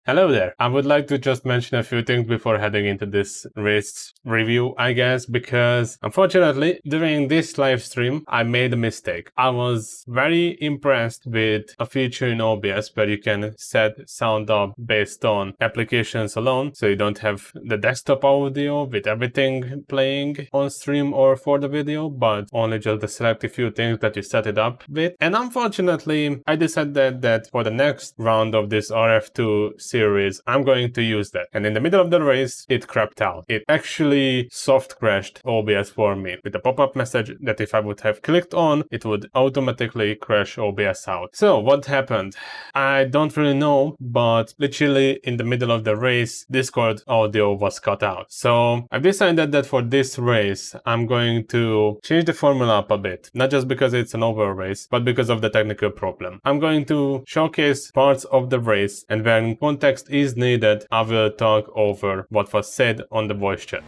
Hello there. I would like to just mention a few things before heading into this race review, I guess, because unfortunately, during this live stream, I made a mistake. I was very impressed with a feature in OBS where you can set sound up based on applications alone, so you don't have the desktop audio with everything playing on stream or for the video, but only just the selected few things that you set it up with. And unfortunately, I decided that for the next round of this RF2 series, I'm going to use that. And in the middle of the race, it crapped out. It actually soft crashed OBS for me with a pop-up message that if I would have clicked on, it would automatically crash OBS out. So what happened? I don't really know, but literally in the middle of the race, Discord audio was cut out. So I've decided that for this race, I'm going to change the formula up a bit. Not just because it's an over race, but because of the technical problem. I'm going to showcase parts of the race, and when context is needed, I will talk over what was said on the voice chat.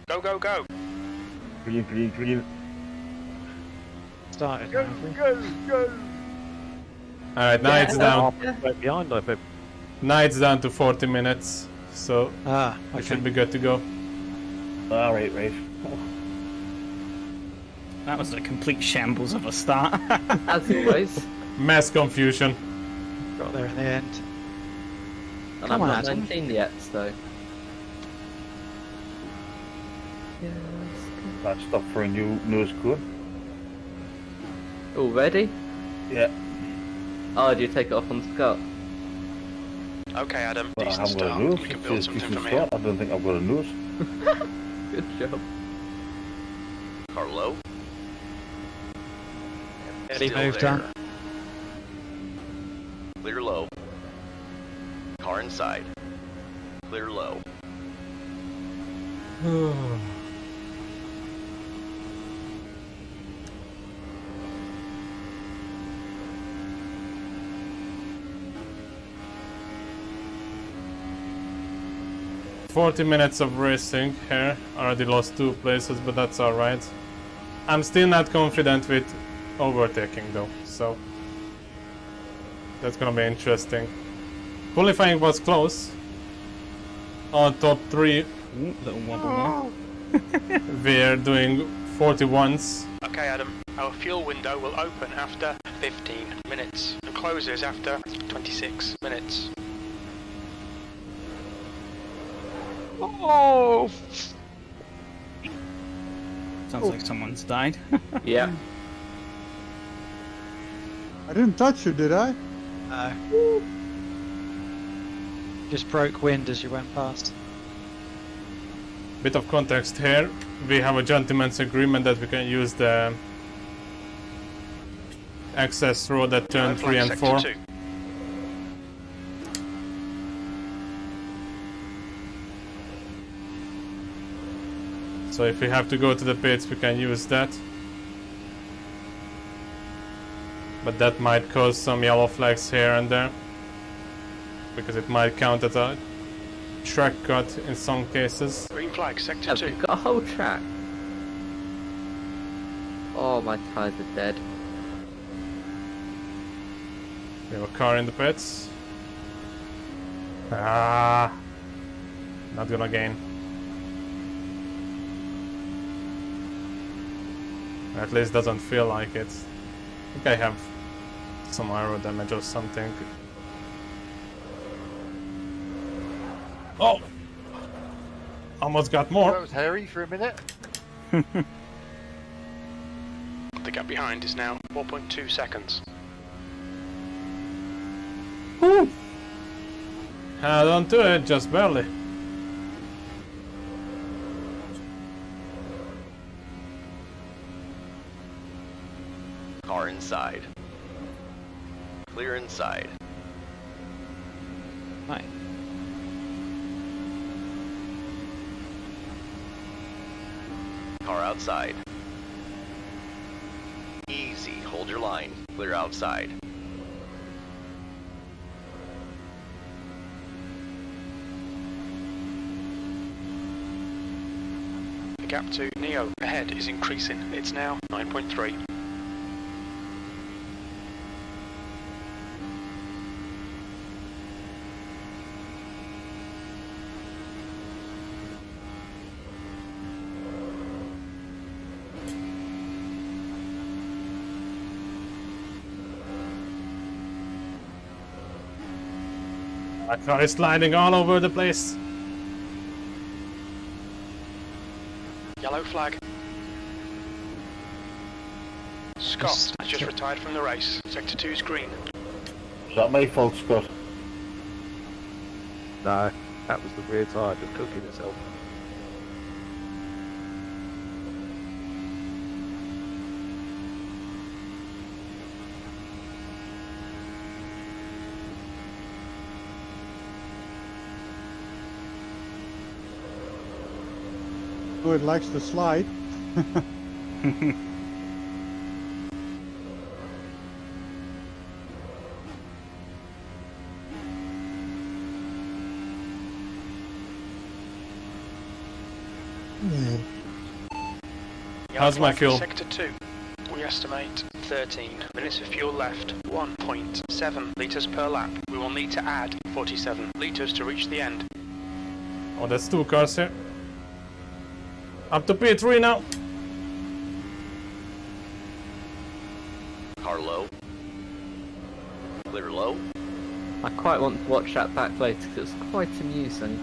Go, go, go! Green. Started. Go! Alright, now it's down. Behind, I think. Now it's down to 40 minutes, so Okay. I should be good to go. Alright. That was a complete shambles of a start. As always. Mass confusion. Got there in the end. And Come I'm on, not Adam. 19 yet, so. Yes. That stuff for a new nose cone. Already? Yeah. Oh, do you take it off on Scott? Okay, Adam, Well, I decent haven't got a start. nose. We can It's build a something decent from here. start. I don't think I've got a nose. Good job. Carlo. Eddie Still moved there. on. Clear low. Car inside. Clear low. "40 minutes of racing here. Already lost 2 places, but that's alright. I'm still not confident with overtaking though, so that's gonna be interesting. Qualifying was close. On top 3, Ooh, little wobble there. we're doing 41s. Okay, Adam, our fuel window will open after 15 minutes and closes after 26 minutes. Oh! Sounds like someone's died. Yeah. I didn't touch you, did I? No. Just broke wind as you went past. Bit of context here. We have a gentleman's agreement that we can use the access road at turn 3 and 4. Sector 2. So if we have to go to the pits, we can use that. But that might cause some yellow flags here and there, because it might count as a track cut in some cases. Green flag, sector Have 2. you got a whole track? Oh, my tyres are dead. We have a car in the pits. Ah, not gonna gain. At least doesn't feel like it. I think I have some aero damage or something. Oh! Almost got more. That was hairy for a minute. The gap behind is now 4.2 seconds. Woo! Held on to it, just barely. Car inside. Clear inside. Right. Car outside. Easy, hold your line. Clear outside. The gap to Neo ahead is increasing. It's now 9.3. My car is sliding all over the place. Yellow flag. Scott has just retired from the race. Sector 2's green. Is that my fault, Scott? No, that was the rear tyre just cooking itself. Oh, it likes to slide. Yellow How's my flag for fuel? Sector 2. We estimate 13 minutes of fuel left. 1.7 litres per lap. We will need to add 47 litres to reach the end. Oh, that's 2 cars here. Up to P3 now. Car low. Clear low. I quite want to watch that back later because it's quite amusing.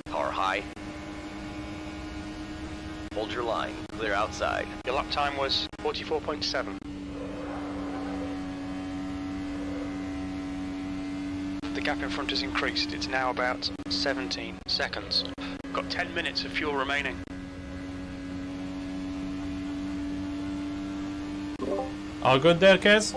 Car high. Hold your line. Clear outside. Your lap time was 44.7. The gap in front has increased. It's now about 17 seconds. We've got 10 minutes of fuel remaining. All good there, Kez?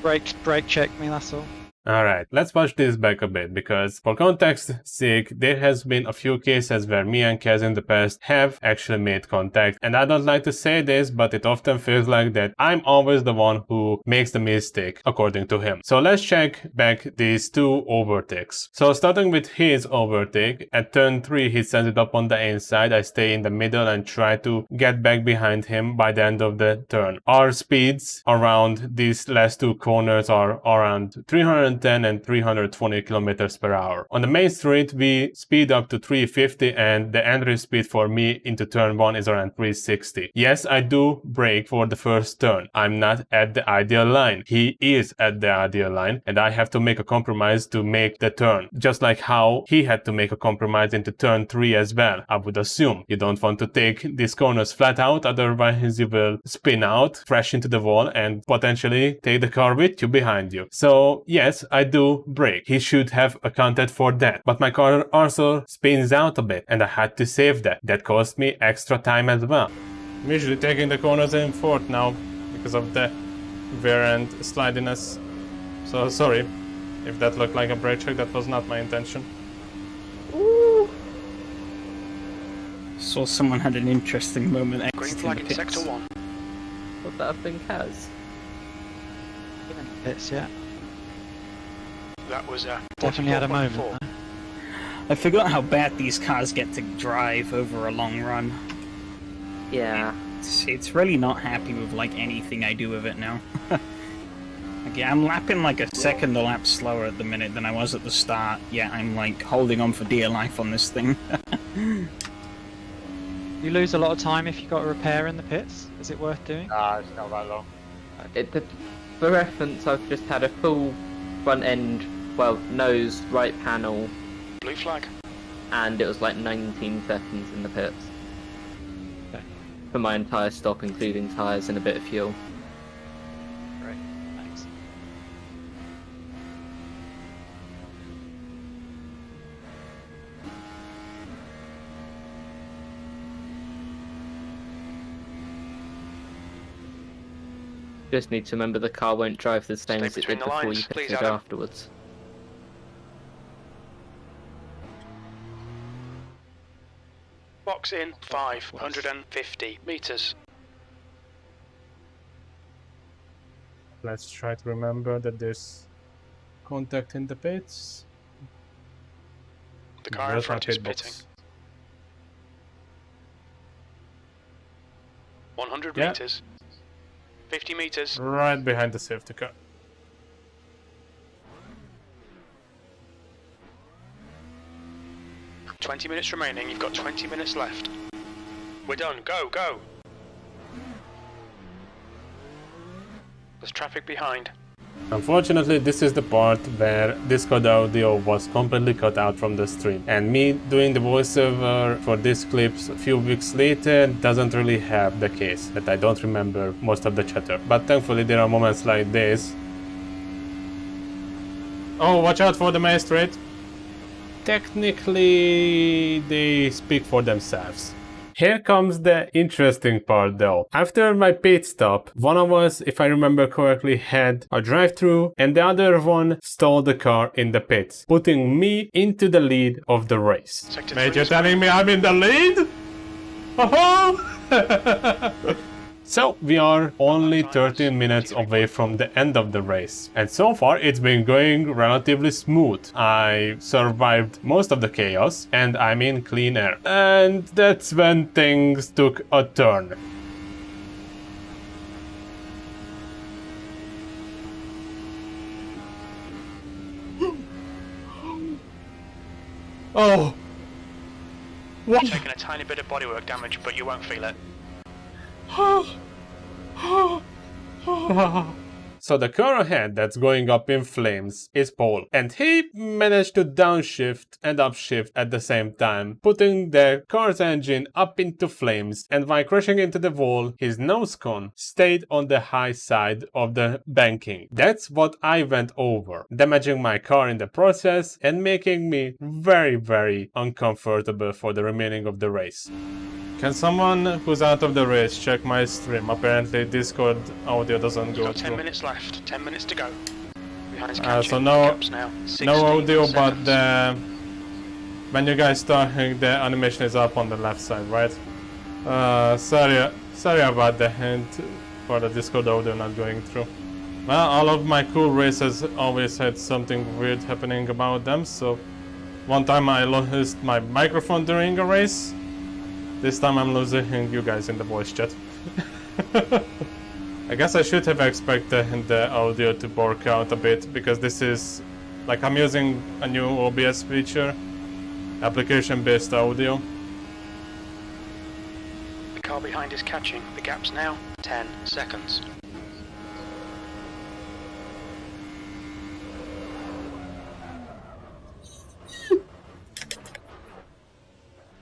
Brake check me, that's all. Alright, let's watch this back a bit, because for context sake, there has been a few cases where me and Kaz in the past have actually made contact, and I don't like to say this, but it often feels like that I'm always the one who makes the mistake, according to him. So let's check back these 2 overtakes. So starting with his overtake, at turn 3 he sends it up on the inside, I stay in the middle and try to get back behind him by the end of the turn. Our speeds around these last 2 corners are around 310 and 320 kilometers per hour. On the main street we speed up to 350 and the entry speed for me into turn 1 is around 360. Yes, I do brake for the first turn. I'm not at the ideal line. He is at the ideal line and I have to make a compromise to make the turn. Just like how he had to make a compromise into turn 3 as well, I would assume. You don't want to take these corners flat out, otherwise you will spin out, crash into the wall and potentially take the car with you behind you. So yes, I do brake. He should have accounted for that. But my car also spins out a bit and I had to save that. That cost me extra time as well. I'm usually taking the corners in fourth now because of the wear and slidiness. So sorry if that looked like a brake check, that was not my intention. Saw someone had an interesting moment Green exiting flag the in pits. Sector 1. What that thing has. Pits, yeah. That was Definitely had a 44.4. moment. I forgot how bad these cars get to drive over a long run. Yeah. It's really not happy with like anything I do with it now. Okay, I'm lapping like a second a lap slower at the minute than I was at the start. Yeah, I'm like holding on for dear life on this thing. You lose a lot of time if you got a repair in the pits. Is it worth doing? Nah, it's not that long. For reference, I've just had a full front end, well, nose, right panel, Blue flag. and it was like 19 seconds in the pits. Okay. For my entire stop, including tyres and a bit of fuel. Great, thanks. Just need to remember the car won't drive the same Stay as it between did the before lines, you please, pitted Adam. afterwards. Box in 550 meters. Let's try to remember that there's contact in the pits. The car in Where's my front is pit pitting. box? 100 Yeah. meters. 50 meters. Right behind the safety car. 20 minutes remaining, you've got 20 minutes left. We're done, go, go! There's traffic behind. Unfortunately, this is the part where Discord audio was completely cut out from the stream, and me doing the voiceover for these clips a few weeks later doesn't really help the case that I don't remember most of the chatter. But thankfully there are moments like this. Oh, watch out for the main straight. Technically, they speak for themselves. Here comes the interesting part though. After my pit stop, one of us, if I remember correctly, had a drive-through and the other one stole the car in the pits, putting me into the lead of the race. Mate, you're telling me I'm in the lead? Oh! So we are only 13 minutes away from the end of the race, and so far it's been going relatively smooth. I survived most of the chaos and I'm in clean air, and that's when things took a turn. Oh! What? Taking a tiny bit of bodywork damage, but you won't feel it. So the car ahead that's going up in flames is Paul, and he managed to downshift and upshift at the same time, putting the car's engine up into flames, and while crashing into the wall, his nose cone stayed on the high side of the banking. That's what I went over, damaging my car in the process and making me very, very uncomfortable for the remaining of the race. Can someone who's out of the race check my stream? Apparently Discord audio doesn't go You've got 10 through. minutes left, 10 minutes to go. Behind's So catching, no, gaps now. 16 no audio, seconds. but when you guys start, the animation is up on the left side, right? Sorry about the hint for the Discord audio not going through. Well, all of my cool races always had something weird happening about them, so one time I lost my microphone during a race. This time I'm losing you guys in the voice chat. I guess I should have expected the audio to work out a bit, because this is like I'm using a new OBS feature, application-based audio. The car behind is catching. The gap's now 10 seconds.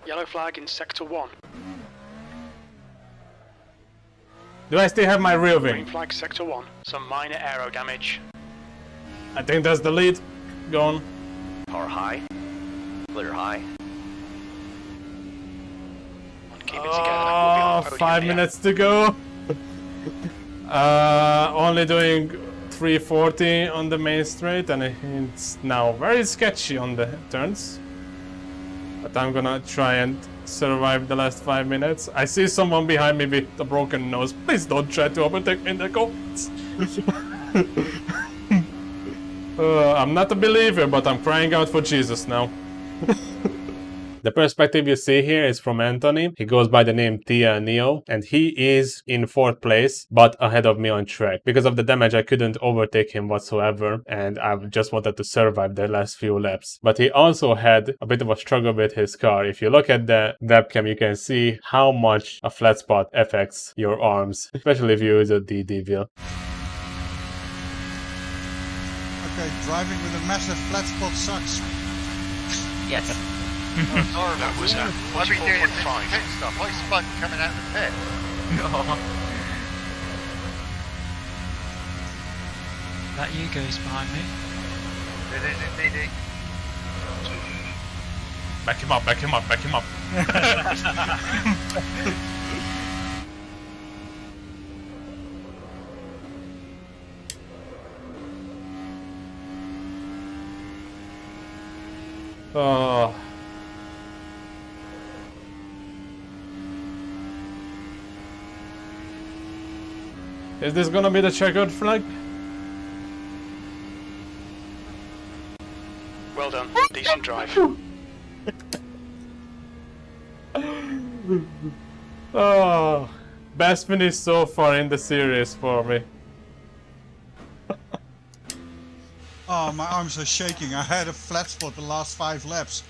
Yellow flag in sector 1. Do I still have my rear Green wing? flag sector 1. Some minor aero damage. I think that's the lead. Go on. Power high. Clear high. Keep it together. We'll be on the podium 5 here. minutes to go. Only doing 340 on the main straight, and it's now very sketchy on the turns. But I'm gonna try and survive the last 5 minutes. I see someone behind me with a broken nose. Please don't try to overtake me in the comments. I'm not a believer, but I'm crying out for Jesus now. The perspective you see here is from Anthony. He goes by the name Tia Neo, and he is in 4th place, but ahead of me on track. Because of the damage, I couldn't overtake him whatsoever, and I just wanted to survive the last few laps. But he also had a bit of a struggle with his car. If you look at the webcam, you can see how much a flat spot affects your arms, especially if you use a DD wheel. Okay, driving with a massive flat spot sucks. Yes. That was at I've been doing 4.5. pit stuff. I spun coming out of the pit. That you goes behind me. It is indeed. Back him up, back him up, back him up. Oh. Is this gonna be the checkered flag? Well done. Decent drive. Oh, best finish so far in the series for me. Oh, my arms are shaking. I had a flat spot the last 5 laps.